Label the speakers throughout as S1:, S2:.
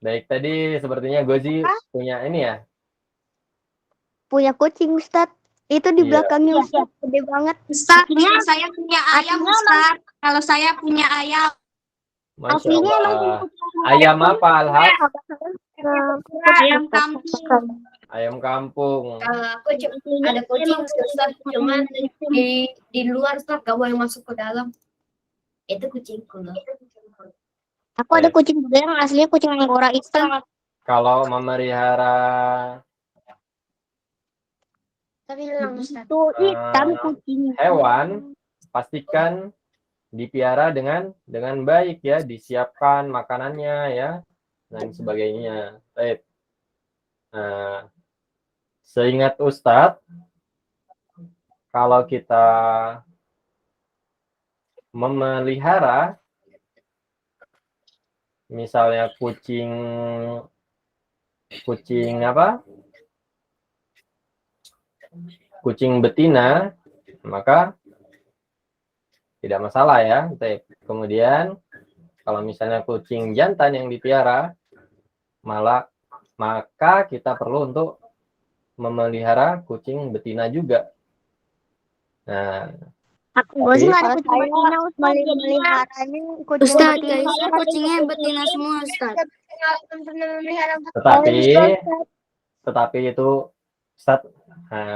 S1: Baik, tadi sepertinya Gozi punya ini ya?
S2: Punya kucing, Ustaz. Itu di
S1: Iya.
S2: belakangnya Ustaz, gede banget.
S3: Ustaz, saya punya ayam, Ustaz. Kalau saya punya ayam.
S1: Masya Allah. Ayam apa, Alhas?
S3: Ayam kampung.
S1: Ayam kampung.
S3: Aku ada kucing, Ustaz. Cuman di luar, Ustaz. Gak boleh masuk ke dalam. Itu kucingku loh.
S2: Aku ada kucing juga yang aslinya kucing Anggora hitam.
S1: Kalau memelihara
S2: Itu hitam kucing.
S1: hewan, pastikan dipiara dengan baik ya, disiapkan makanannya ya dan sebagainya. Baik. Nah, seingat Ustadz, kalau kita memelihara misalnya kucing apa? Kucing betina, maka tidak masalah ya. Baik. Kemudian kalau misalnya kucing jantan yang dipiara, maka kita perlu untuk memelihara kucing betina juga. Nah,
S2: Aku sih nggak ada kucing betina, meliharanya kucing
S3: Ustaz,
S2: betina.
S3: kucingnya betina semua, Ustaz.
S1: Tetapi itu Ustaz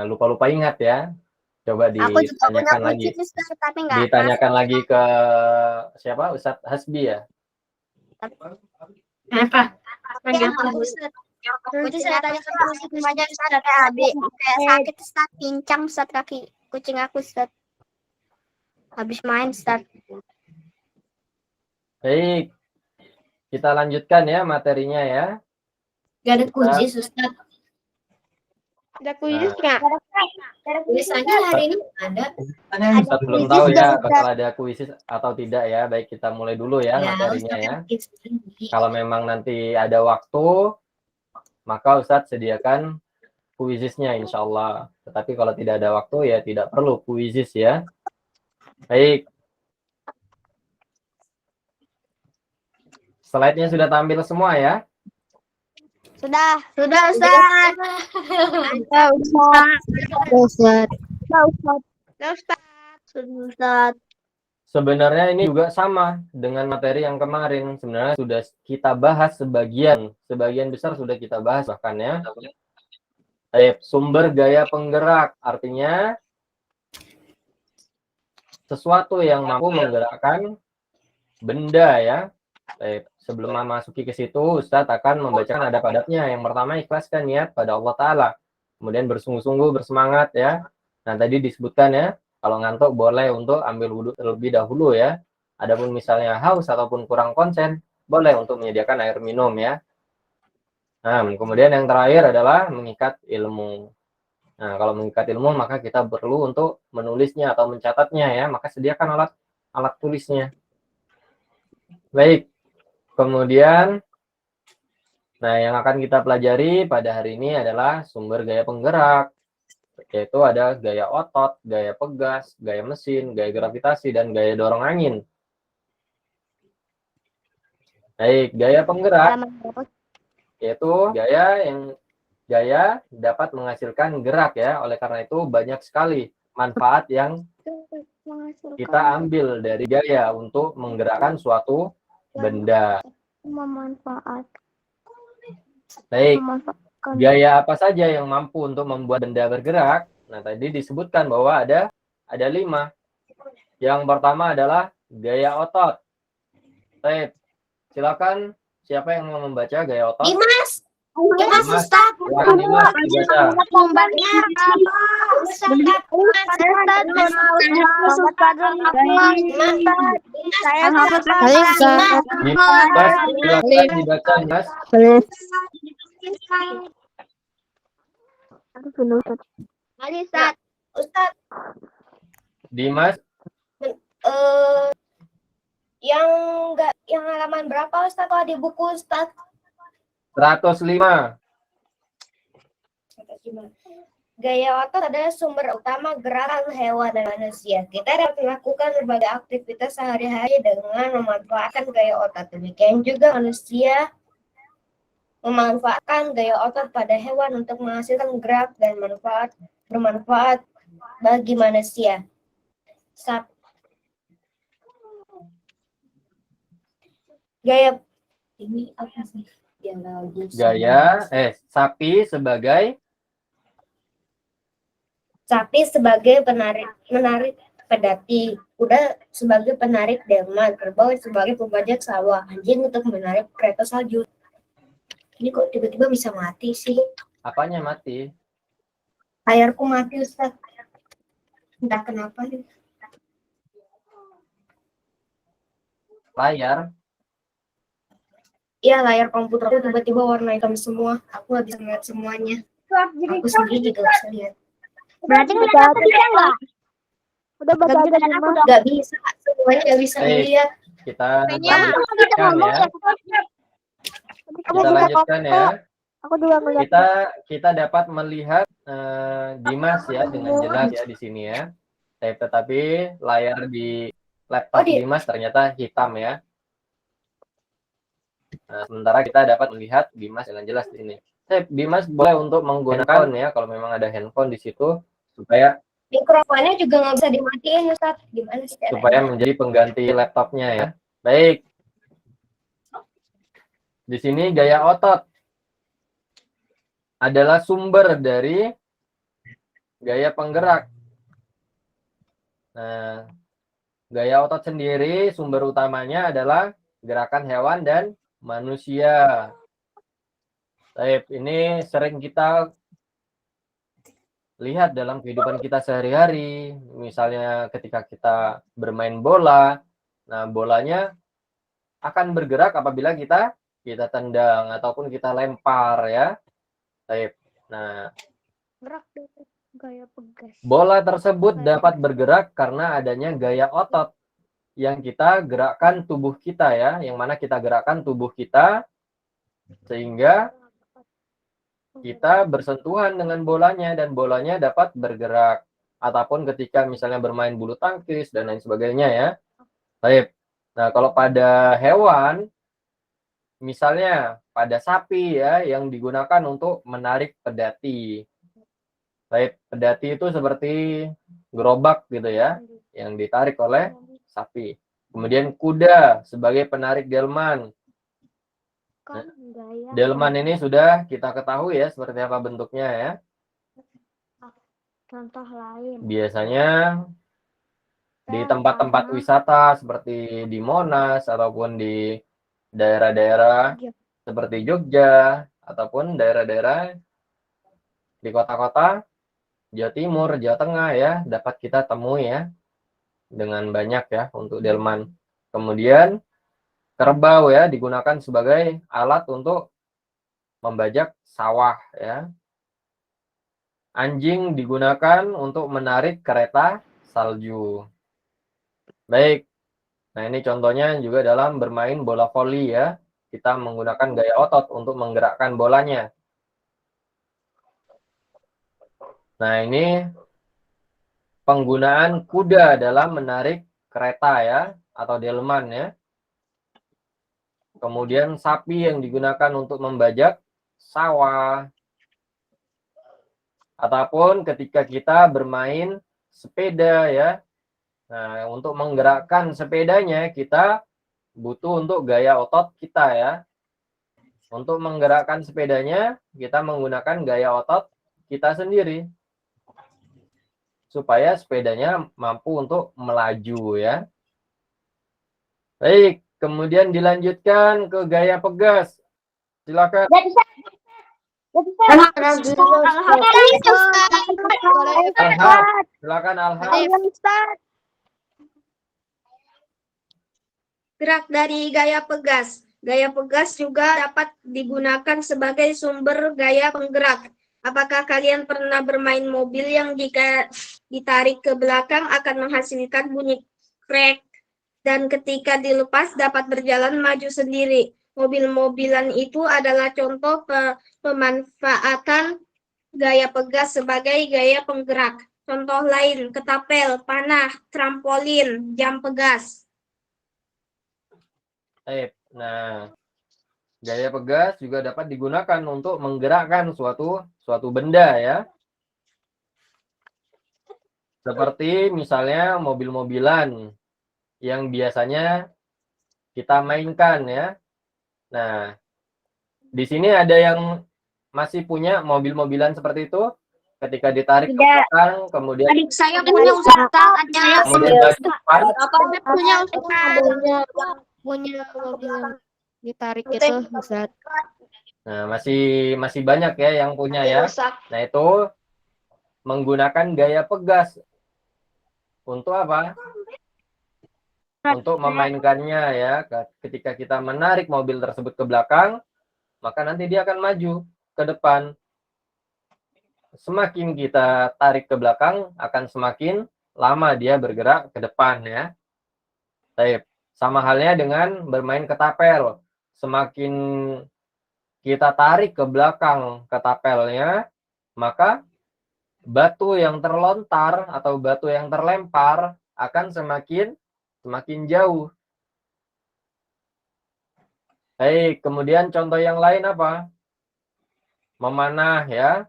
S1: lupa ingat ya. Coba ditanyakan lagi. Ditanyakan lagi ke siapa? Ustaz Hasbi ya.
S3: Apa?
S2: Nanti saya tanya ke Ustaz gimana Ustaz, kayak sakit Ustaz, pincang Ustaz kaki kucing aku Ustaz. Habis main Ustaz.
S1: Baik. Kita lanjutkan ya materinya ya.
S3: Gak ada kuis, Ustaz.
S2: Ada kuis nggak?
S3: Biasanya hari ini ada.
S1: Ustaz belum tahu ya bakal ada kuis atau tidak ya. Baik, kita mulai dulu ya materinya ya. Kalau memang nanti ada waktu, maka Ustaz sediakan kuisisnya insya Allah. Tetapi kalau tidak ada waktu ya tidak perlu kuisis ya. Baik. Slide-nya sudah tampil semua ya?
S2: Sudah Ustaz. Ustaz.
S1: Sebenarnya ini juga sama dengan materi yang kemarin. Sebenarnya sudah kita bahas sebagian besar sudah kita bahas bahkan ya. Sumber gaya penggerak artinya sesuatu yang mampu menggerakkan benda ya. Sebelum memasuki ke situ, Ustadz akan membacakan adab-adabnya. Yang pertama, ikhlaskan niat pada Allah Ta'ala. Kemudian bersungguh-sungguh, bersemangat ya. Nah, tadi disebutkan ya, kalau ngantuk boleh untuk ambil wudhu terlebih dahulu ya. Adapun misalnya haus ataupun kurang konsen, boleh untuk menyediakan air minum ya. Nah, kemudian yang terakhir adalah mengikat ilmu. Nah, kalau mengikat ilmu, maka kita perlu untuk menulisnya atau mencatatnya ya. Maka sediakan alat tulisnya. Baik. Kemudian, nah yang akan kita pelajari pada hari ini adalah sumber gaya penggerak, yaitu ada gaya otot, gaya pegas, gaya mesin, gaya gravitasi, dan gaya dorong angin. Baik, gaya penggerak, yaitu gaya dapat menghasilkan gerak ya, oleh karena itu banyak sekali manfaat yang kita ambil dari gaya untuk menggerakkan suatu benda. Baik, gaya apa saja yang mampu untuk membuat benda bergerak? Nah, tadi disebutkan bahwa ada 5. Yang pertama adalah gaya otot. Baik, silakan siapa yang mau membaca gaya otot?
S3: Dimas Ustaz.
S1: Dimas dibaca.
S3: Lombatnya apa?
S1: Silakan dibaca, Dimas.
S3: Ustaz.
S1: Dimas.
S3: Yang halaman berapa Ustaz kalau di buku Ustaz?
S1: 105.
S3: Gaya otot adalah sumber utama gerakan hewan dan manusia. Kita dapat melakukan berbagai aktivitas sehari-hari dengan memanfaatkan gaya otot. Demikian juga manusia memanfaatkan gaya otot pada hewan untuk menghasilkan gerak dan bermanfaat bagi manusia. Gaya ini apa sih?
S1: Sapi sebagai
S3: menarik pedati, kuda sebagai penarik delman, kerbau sebagai pembajak sawah, anjing untuk menarik kereta salju. Ini kok tiba-tiba bisa mati sih?
S1: Apanya mati?
S3: Layarku mati, Ustaz. Entah kenapa nih.
S1: Layar?
S3: Iya, layar komputerku tiba-tiba warna hitam semua. Aku nggak bisa lihat semuanya. Aku sendiri juga bisa lihat.
S2: Berarti ngeliat aku bisa nggak? Udah baca aja aku
S3: Nggak bisa, semuanya nggak bisa lihat.
S1: Kita
S2: lanjutkan
S1: ya. Kita lanjutkan ya.
S2: Aku juga melihat.
S1: Kita dapat melihat Dimas ya dengan jelas ya di sini ya. Tetapi layar di laptop Dimas ternyata hitam ya. Nah, sementara kita dapat melihat Dimas dengan jelas di sini. Dimas boleh untuk menggunakan ya kalau memang ada handphone di situ supaya
S3: mikrofonnya juga nggak bisa dimatiin, Ustaz. Gimana sih caranya?
S1: Supaya menjadi pengganti laptopnya ya. Baik. Di sini gaya otot adalah sumber dari gaya penggerak. Nah, gaya otot sendiri sumber utamanya adalah gerakan hewan dan manusia. Baik, ini sering kita lihat dalam kehidupan kita sehari-hari, misalnya ketika kita bermain bola, nah bolanya akan bergerak apabila kita tendang ataupun kita lempar ya. Baik. Nah,
S2: gaya pegas.
S1: Bola tersebut dapat bergerak karena adanya gaya otot yang kita gerakkan tubuh kita ya, yang mana kita gerakkan tubuh kita sehingga kita bersentuhan dengan bolanya dan bolanya dapat bergerak. Ataupun ketika misalnya bermain bulu tangkis dan lain sebagainya ya. Baik. Nah, kalau pada hewan, misalnya pada sapi ya, yang digunakan untuk menarik pedati. Baik, pedati itu seperti gerobak gitu ya, yang ditarik oleh sapi. Kemudian kuda sebagai penarik delman. Nah, delman ini sudah kita ketahui ya seperti apa bentuknya ya.
S2: Contoh lain.
S1: Biasanya di tempat-tempat wisata seperti di Monas ataupun di daerah-daerah seperti Jogja ataupun daerah-daerah di kota-kota Jawa Timur, Jawa Tengah ya, dapat kita temui ya dengan banyak ya untuk delman. Kemudian kerbau ya digunakan sebagai alat untuk membajak sawah ya. Anjing digunakan untuk menarik kereta salju. Baik. Nah, ini contohnya juga dalam bermain bola voli ya. Kita menggunakan gaya otot untuk menggerakkan bolanya. Nah, ini penggunaan kuda dalam menarik kereta ya atau delman ya. Kemudian sapi yang digunakan untuk membajak sawah. Ataupun ketika kita bermain sepeda ya. Nah, untuk menggerakkan sepedanya kita butuh untuk gaya otot kita ya. Untuk menggerakkan sepedanya kita menggunakan gaya otot kita sendiri. Supaya sepedanya mampu untuk melaju ya. Baik, kemudian dilanjutkan ke gaya pegas. Silakan. Silakan Alham.
S4: Gerak dari gaya pegas. Gaya pegas juga dapat digunakan sebagai sumber gaya penggerak. Apakah kalian pernah bermain mobil yang jika ditarik ke belakang akan menghasilkan bunyi krek dan ketika dilepas dapat berjalan maju sendiri? Mobil-mobilan itu adalah contoh pemanfaatan gaya pegas sebagai gaya penggerak. Contoh lain, ketapel, panah, trampolin, jam pegas.
S1: Nah, gaya pegas juga dapat digunakan untuk menggerakkan suatu benda ya. Seperti misalnya mobil-mobilan yang biasanya kita mainkan ya. Nah, di sini ada yang masih punya mobil-mobilan seperti itu? Ketika ditarik ke belakang, kemudian
S4: Adik saya punya Ustaz, adik saya
S1: kemudian balik ke depan.
S4: punya Ustaz.
S2: Punya mobil yang ditarik itu, Ustaz.
S1: Nah, masih banyak ya yang punya ya. Nah, itu menggunakan gaya pegas. Untuk apa? Untuk memainkannya ya. Ketika kita menarik mobil tersebut ke belakang, maka nanti dia akan maju ke depan. Semakin kita tarik ke belakang, akan semakin lama dia bergerak ke depan ya. Sama halnya dengan bermain ketapel. Semakin kita tarik ke belakang ketapelnya, maka batu yang terlontar atau batu yang terlempar akan semakin jauh. Kemudian contoh yang lain apa? Memanah ya.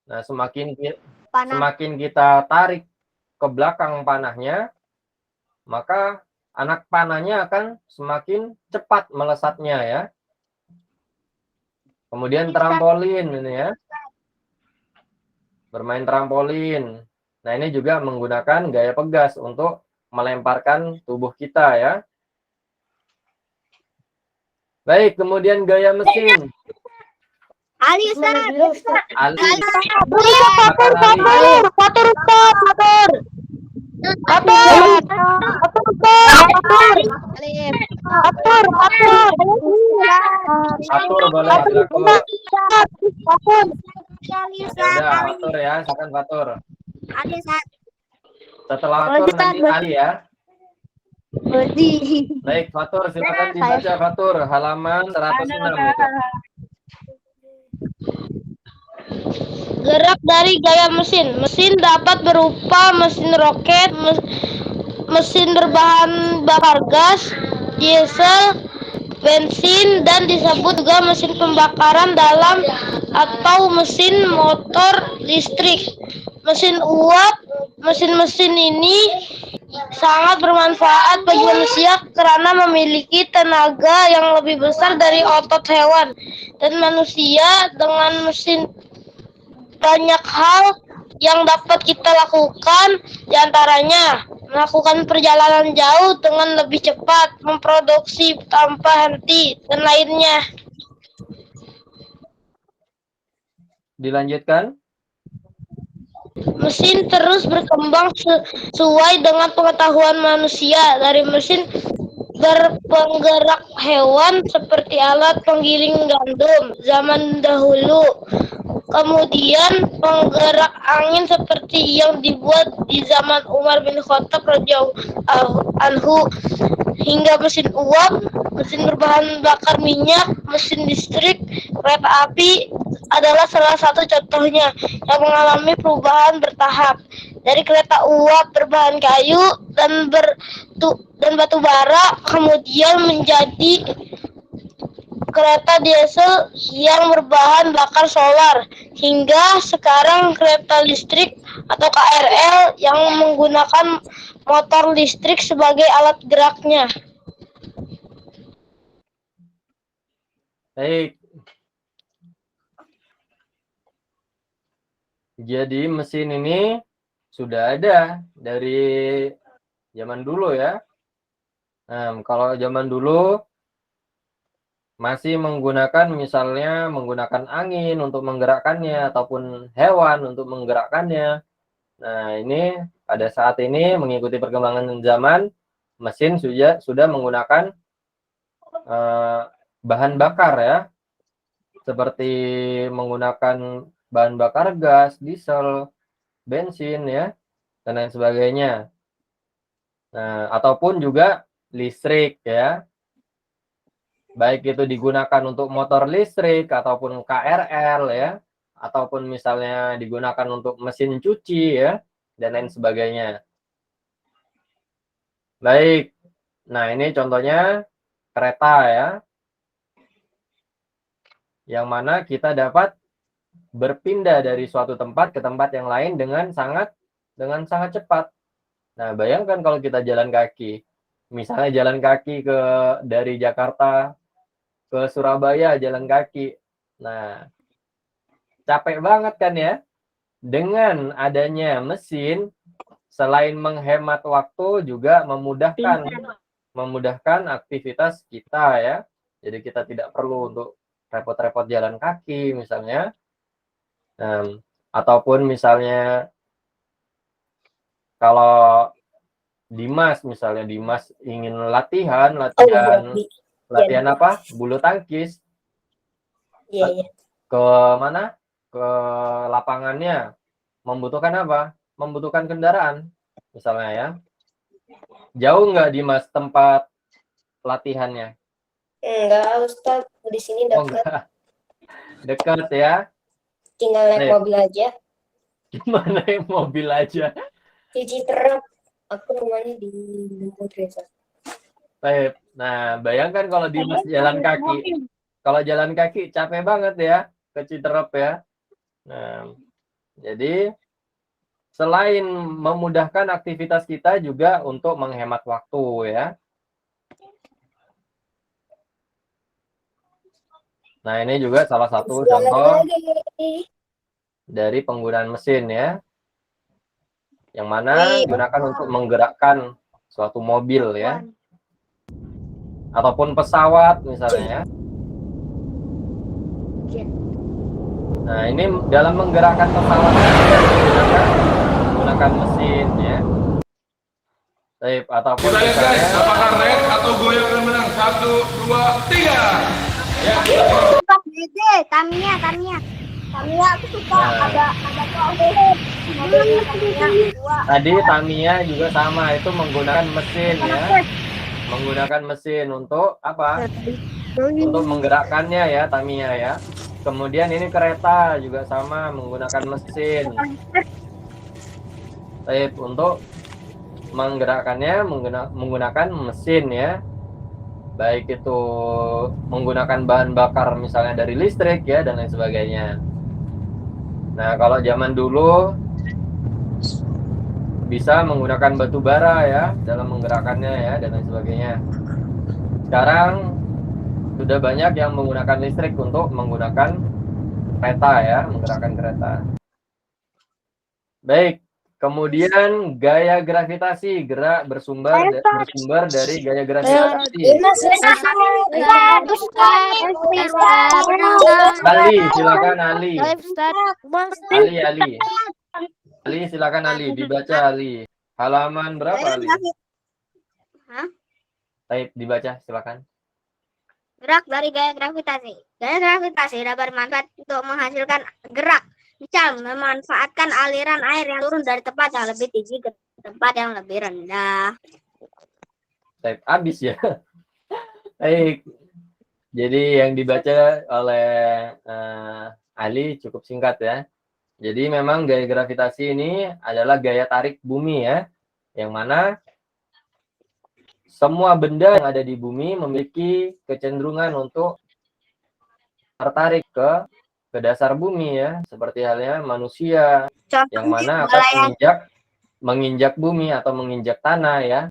S1: Nah, semakin kita tarik ke belakang panahnya, maka anak panahnya akan semakin cepat melesatnya ya. Kemudian trampolin ini ya. Bermain trampolin. Nah, ini juga menggunakan gaya pegas untuk melemparkan tubuh kita ya. Baik, kemudian gaya mesin.
S2: Ali, Ustaz.
S1: Ali. Atur boleh dilakukan. Udah, atur ya, silakan Fatur.
S2: Ali, Ustaz.
S1: Setelah atur nanti Ali ya. Baik, Fatur silakan dibaca Fatur halaman 106 itu.
S5: Gerak dari gaya mesin. Mesin dapat berupa mesin roket, mesin berbahan bakar gas, diesel, bensin, dan disebut juga mesin pembakaran dalam atau mesin motor listrik. Mesin uap, mesin-mesin ini sangat bermanfaat bagi manusia karena memiliki tenaga yang lebih besar dari otot hewan. Dan manusia dengan mesin banyak hal yang dapat kita lakukan, diantaranya melakukan perjalanan jauh dengan lebih cepat, memproduksi tanpa henti, dan lainnya.
S1: Dilanjutkan.
S5: Mesin terus berkembang sesuai dengan pengetahuan manusia, dari mesin berpenggerak hewan seperti alat penggiling gandum zaman dahulu, kemudian penggerak angin seperti yang dibuat di zaman Umar bin Khattab radhiyallahu anhu, hingga mesin uap, mesin berbahan bakar minyak, mesin listrik, kereta api adalah salah satu contohnya yang mengalami perubahan bertahap dari kereta uap berbahan kayu dan batu bara, kemudian menjadi kereta diesel yang berbahan bakar solar, hingga sekarang kereta listrik atau KRL yang menggunakan motor listrik sebagai alat geraknya.
S1: Baik. Jadi mesin ini sudah ada dari zaman dulu ya. Nah, kalau zaman dulu masih menggunakan menggunakan angin untuk menggerakkannya ataupun hewan untuk menggerakkannya. Nah, ini pada saat ini mengikuti perkembangan zaman, mesin sudah menggunakan bahan bakar ya. Seperti menggunakan bahan bakar gas, diesel, bensin ya, dan lain sebagainya. Nah, ataupun juga listrik ya. Baik itu digunakan untuk motor listrik ataupun KRL ya, ataupun misalnya digunakan untuk mesin cuci ya, dan lain sebagainya. Baik. Nah, ini contohnya kereta ya. Yang mana kita dapat berpindah dari suatu tempat ke tempat yang lain dengan sangat cepat. Nah, bayangkan kalau kita jalan kaki. Misalnya jalan kaki dari Jakarta ke Surabaya jalan kaki. Nah, capek banget kan ya? Dengan adanya mesin, selain menghemat waktu juga memudahkan aktivitas kita ya. Jadi kita tidak perlu untuk repot-repot jalan kaki misalnya. Ataupun misalnya kalau Dimas ingin latihan apa? Bulu tangkis.
S3: Iya.
S1: Ke mana? Ke lapangannya. Membutuhkan apa? Membutuhkan kendaraan. Misalnya ya. Jauh nggak Dimas tempat latihannya?
S3: Enggak, Ustaz. Di sini dekat.
S1: Dekat ya.
S3: Tinggal naik mobil aja.
S1: Gimana naik mobil aja?
S3: Cici Terap. Aku rumahnya di Putri.
S1: Baik. Nah, bayangkan kalau Dimas jalan kaki. Kalau jalan kaki capek banget ya ke Citerep ya. Nah, jadi selain memudahkan aktivitas kita juga untuk menghemat waktu ya. Nah, ini juga salah satu contoh dari penggunaan mesin ya. Yang mana digunakan untuk menggerakkan suatu mobil ya. Ataupun pesawat misalnya ya. Nah, ini dalam menggerakkan pesawat menggunakan mesin ya. Ataupun
S6: kita lihat guys, apakah red atau goyang akan menang? 1, 2, 3. Ya.
S2: Dede, Tamiya. Tamiya aku suka ada mobilnya Tamiya.
S1: Tadi Tamiya juga sama, itu menggunakan mesin ya. Menggunakan mesin untuk apa? Untuk menggerakkannya ya Tamiya ya. Kemudian ini kereta juga sama menggunakan mesin. Untuk menggerakkannya menggunakan mesin ya. Baik itu menggunakan bahan bakar misalnya dari listrik ya dan lain sebagainya. Nah, kalau zaman dulu bisa menggunakan batu bara ya dalam menggerakkannya ya dan lain sebagainya. Sekarang sudah banyak yang menggunakan listrik untuk menggunakan kereta ya, menggerakkan kereta. Baik, kemudian gaya gravitasi, gerak bersumber dari gaya gravitasi. Ali, silakan Ali. Ali, silakan Ali, dibaca Ali. Halaman berapa Ali? Baik, dibaca silakan.
S2: Gerak dari gaya gravitasi. Gaya gravitasi dapat bermanfaat untuk menghasilkan gerak. Misal, memanfaatkan aliran air yang turun dari tempat yang lebih tinggi ke tempat yang lebih rendah.
S1: Baik, habis ya. Baik. Jadi yang dibaca oleh Ali cukup singkat ya. Jadi memang gaya gravitasi ini adalah gaya tarik bumi ya. Yang mana semua benda yang ada di bumi memiliki kecenderungan untuk tertarik ke dasar bumi ya, seperti halnya manusia yang mana akan menginjak bumi atau menginjak tanah ya.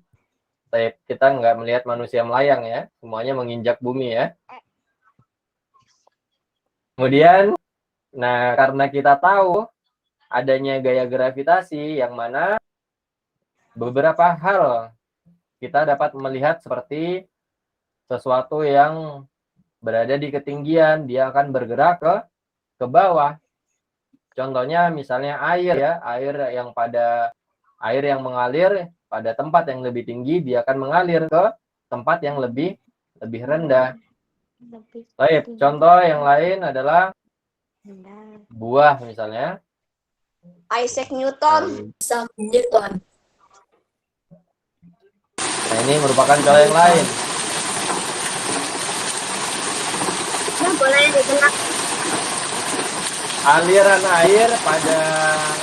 S1: Kita nggak melihat manusia melayang ya, semuanya menginjak bumi ya. Kemudian, nah karena kita tahu adanya gaya gravitasi yang mana beberapa hal kita dapat melihat seperti sesuatu yang berada di ketinggian, dia akan bergerak ke bawah. Contohnya misalnya air ya, air yang mengalir pada tempat yang lebih tinggi, dia akan mengalir ke tempat yang lebih rendah. Baik, contoh yang lain adalah buah misalnya.
S4: Isaac Newton.
S1: Nah, ini merupakan contoh yang lain. aliran air pada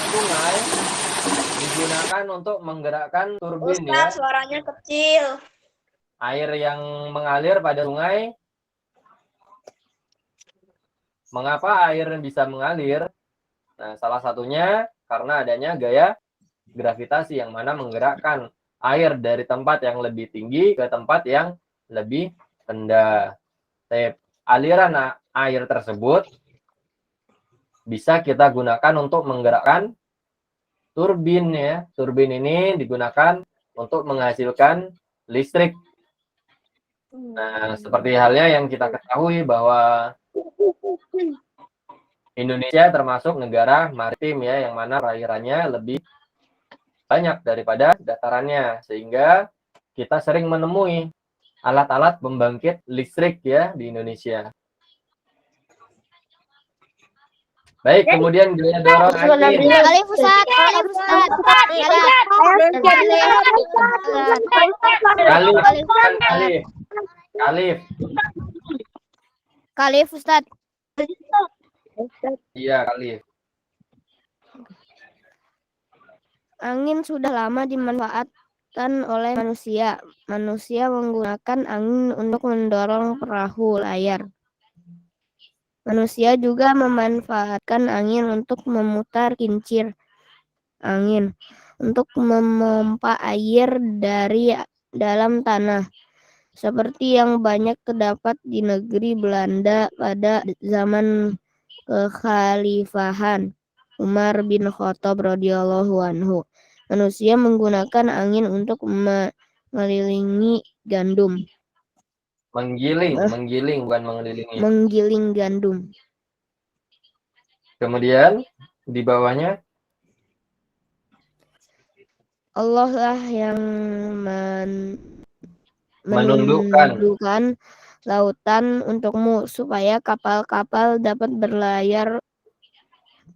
S1: sungai digunakan untuk menggerakkan turbin ya.
S4: Ustaz, suaranya kecil.
S1: Air yang mengalir pada sungai. Mengapa air bisa mengalir? Nah, salah satunya karena adanya gaya gravitasi yang mana menggerakkan air dari tempat yang lebih tinggi ke tempat yang lebih rendah. Aliran air tersebut bisa kita gunakan untuk menggerakkan turbin ya. Turbin ini digunakan untuk menghasilkan listrik. Nah, seperti halnya yang kita ketahui bahwa Indonesia termasuk negara maritim ya, yang mana perairannya lebih banyak daripada datarannya, sehingga kita sering menemui alat-alat pembangkit listrik ya di Indonesia. Baik, kemudian gaya dorong angin.
S2: Alif Ustaz, Alif Ustaz.
S1: Alif.
S2: Kalif Ustaz.
S1: Iya, Alif.
S2: Angin sudah lama dimanfaatkan oleh manusia. Manusia menggunakan angin untuk mendorong perahu layar. Manusia juga memanfaatkan angin untuk memutar kincir angin, untuk memompa air dari dalam tanah, seperti yang banyak terdapat di negeri Belanda pada zaman kekhalifahan Umar bin Khattab radhiyallahu anhu. Manusia menggunakan angin untuk mengelilingi gandum.
S1: Menggiling bukan mengelilingi.
S2: Menggiling gandum.
S1: Kemudian di bawahnya
S2: Allah lah yang menundukkan lautan untukmu supaya kapal-kapal dapat berlayar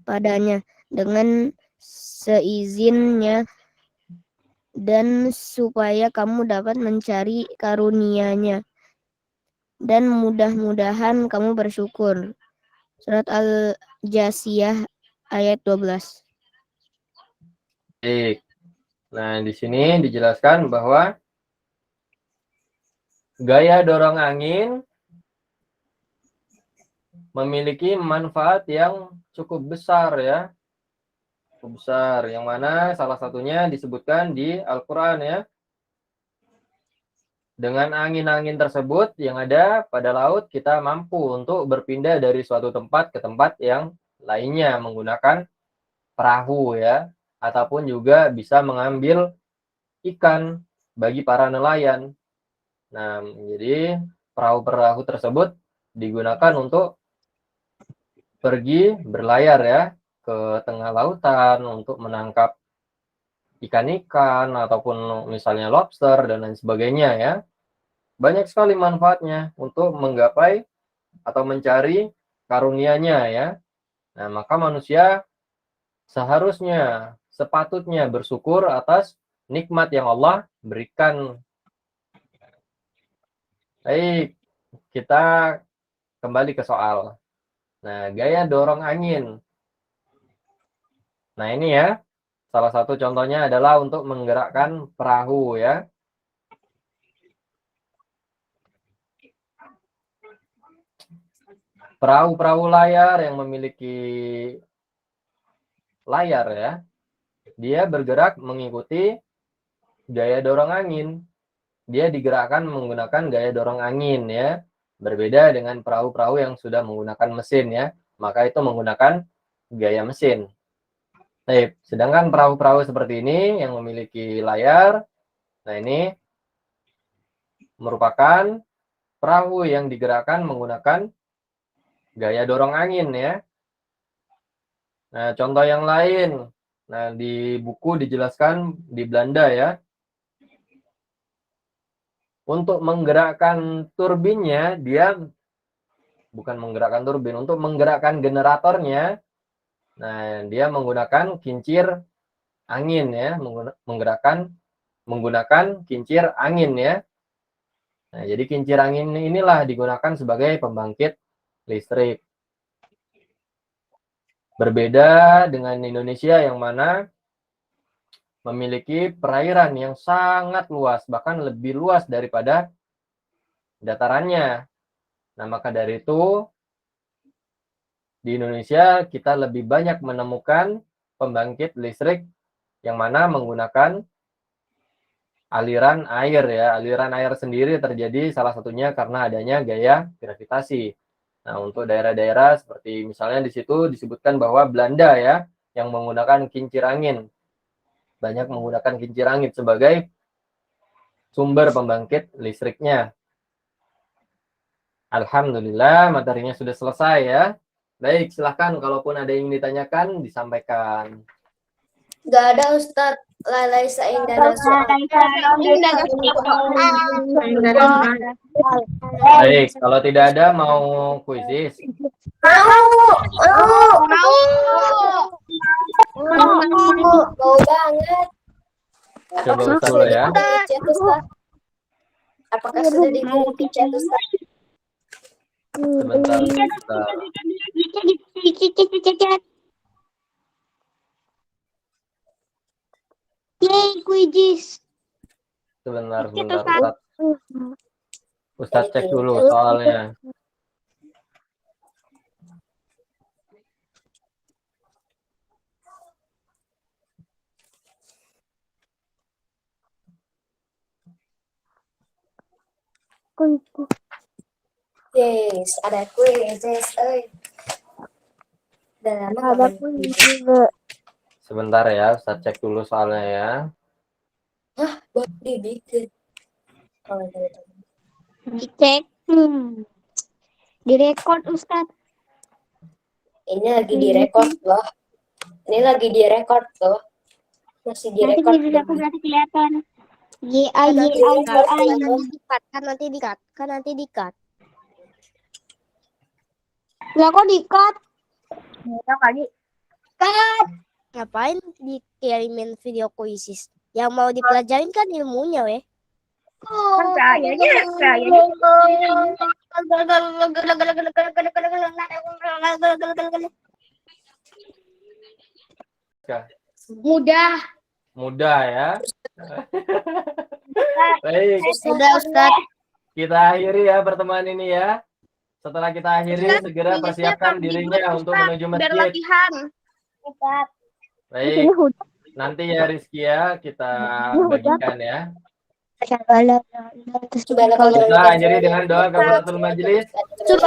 S2: padanya dengan seizinnya dan supaya kamu dapat mencari karunia-Nya. Dan mudah-mudahan kamu bersyukur. Surat Al-Jasiyah ayat 12.
S1: Baik. Nah, di sini dijelaskan bahwa gaya dorong angin memiliki manfaat yang cukup besar ya. Cukup besar, yang mana salah satunya disebutkan di Al-Quran ya. Dengan angin-angin tersebut yang ada pada laut, kita mampu untuk berpindah dari suatu tempat ke tempat yang lainnya menggunakan perahu ya, ataupun juga bisa mengambil ikan bagi para nelayan. Nah, jadi perahu-perahu tersebut digunakan untuk pergi berlayar ya ke tengah lautan untuk menangkap ikan-ikan ataupun misalnya lobster dan lain sebagainya ya. Banyak sekali manfaatnya untuk menggapai atau mencari karunia-Nya ya. Nah, maka manusia seharusnya, sepatutnya bersyukur atas nikmat yang Allah berikan. Baik, kita kembali ke soal. Nah, gaya dorong angin. Nah, ini ya, salah satu contohnya adalah untuk menggerakkan perahu ya. Perahu-perahu layar yang memiliki layar ya, dia bergerak mengikuti gaya dorong angin. Dia digerakkan menggunakan gaya dorong angin ya. Berbeda dengan perahu-perahu yang sudah menggunakan mesin ya. Maka itu menggunakan gaya mesin. Baik, sedangkan perahu-perahu seperti ini yang memiliki layar, nah ini merupakan perahu yang digerakkan menggunakan gaya dorong angin ya. Nah, contoh yang lain. Nah, di buku dijelaskan di Belanda ya. Untuk menggerakkan turbinnya, dia bukan menggerakkan turbin, untuk menggerakkan generatornya, nah, dia menggunakan kincir angin ya, menggunakan kincir angin ya. Nah, jadi kincir angin inilah digunakan sebagai pembangkit listrik. Berbeda dengan Indonesia yang mana memiliki perairan yang sangat luas, bahkan lebih luas daripada datarannya. Nah, maka dari itu di Indonesia kita lebih banyak menemukan pembangkit listrik yang mana menggunakan aliran air ya. Aliran air sendiri terjadi salah satunya karena adanya gaya gravitasi. Nah, untuk daerah-daerah seperti misalnya di situ disebutkan bahwa Belanda ya yang menggunakan kincir angin. Banyak menggunakan kincir angin sebagai sumber pembangkit listriknya. Alhamdulillah materinya sudah selesai ya. Baik, silahkan kalaupun ada yang ditanyakan disampaikan.
S3: Gak ada Ustadz. Laisa indana soal.
S1: Baik, kalau tidak ada mau kuisis.
S3: Mau banget.
S1: Coba Ustaz dulu ya.
S3: Chat, Ustaz. Apakah sudah dikirim ke chat, Ustaz?
S1: Sebentar. Sebentar.
S2: Yay, kuijis.
S1: Sebentar. Ustaz cek dulu soalnya.
S3: Yes, ada kuis, yes, Udah lama gak main.
S1: Sebentar ya, Ustaz cek dulu soalnya ya.
S3: Buat dibikin. Oh,
S2: Dicek. Direkod Ustaz.
S3: ini lagi direkod loh. Ini lagi direkod loh. Masih
S2: Nanti
S3: direkod.
S2: video aku berarti kelihatan. Kan nanti dikat. Lah kok dikat? Ya kali. Kat. Ngapain dikirimin video kuisis? Yang mau dipelajarin kan ilmunya, weh.
S1: Mudah ya. Baik,
S2: Sudah Ustaz.
S1: kita akhiri ya pertemuan ini ya. Setelah kita akhiri, segera persiapkan dirinya untuk menuju masjid. Baik, nanti ya Rizky ya, kita bagikan ya. Kita akhiri dengan doa kafaratul majelis. Baik,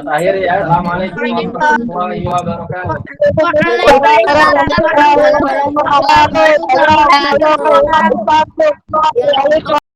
S1: akhir ya. Assalamualaikum warahmatullahi wabarakatuh.